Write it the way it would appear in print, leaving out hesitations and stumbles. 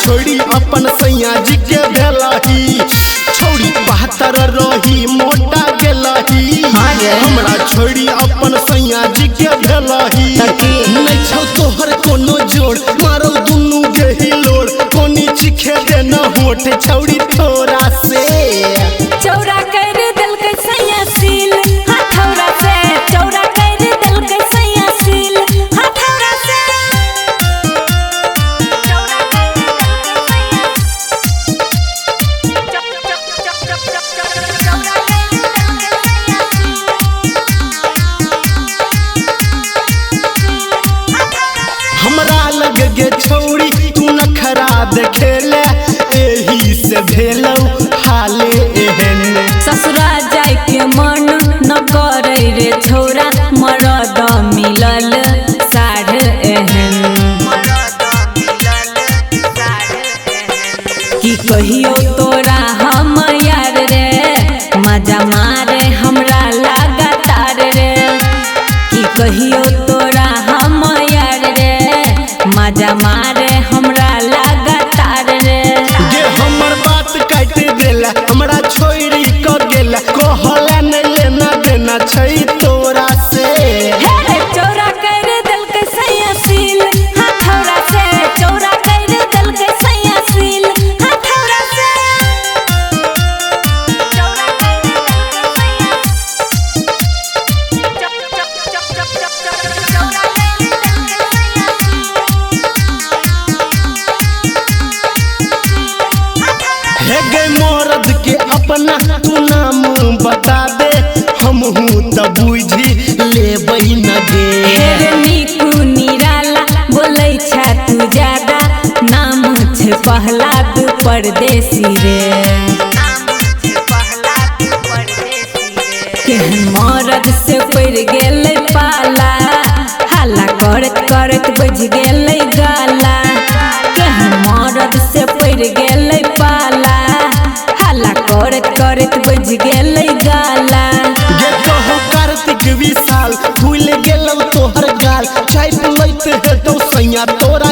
छोड़ी अपन सैया जी के भेलही छोड़ी 72 रही मोटा गेलही हमरा छोड़ी अपन सैया जी के भेलही नहीं छौ तोहर कोनो जोड़ मारो दुनू के हिलोड़ कोनी चिखे दे न होठ छौड़ी थोड़ा से चौरा कर दिल के सैया सील हथौड़ा से चौरा कर दिल के सैया सील हथौड़ा से चौरा कर दिल के हमरा लग गे छौड़ी तू नखरा देखेले एही से भेलौ हाले एहन ससुरा जाय के मन न करे रे छौरा मरद मिलल साढ़ एहन की कहियो तोरा हम यार रे मजा मारे हमरा लगातार रे की कहियो तोरा हम यार रे मजा मारे हमरा लगातार रे गे हमर बात काट देला हमरा छोड़ी क गेला कहला नहीं लेना देना छै तोरा से हे चौरा कर दिल के सैया सील हथौड़ा से चौरा कर दिल के सैया सील हथौड़ा से चौरा कर दिल के सैया चौरा कर दिल के हे गे मर्द के अपना तू नाम बता दे हमहू त बुझी लेबै न गे हे नीकू निराला बोलै छा तू ज्यादा नाम छ पहलाद परदेसी रे केहन मरद से पड़ गेलै पाला हाला करत करत बज गेलै गाला केहन मरद से पड़ गेलै पाला हाला करत करत बज गेलै गाला गे कहू कार्तिक विशाल भूल गेलौ तोहर गाल चाइप लैत हेतौ सैया तोरा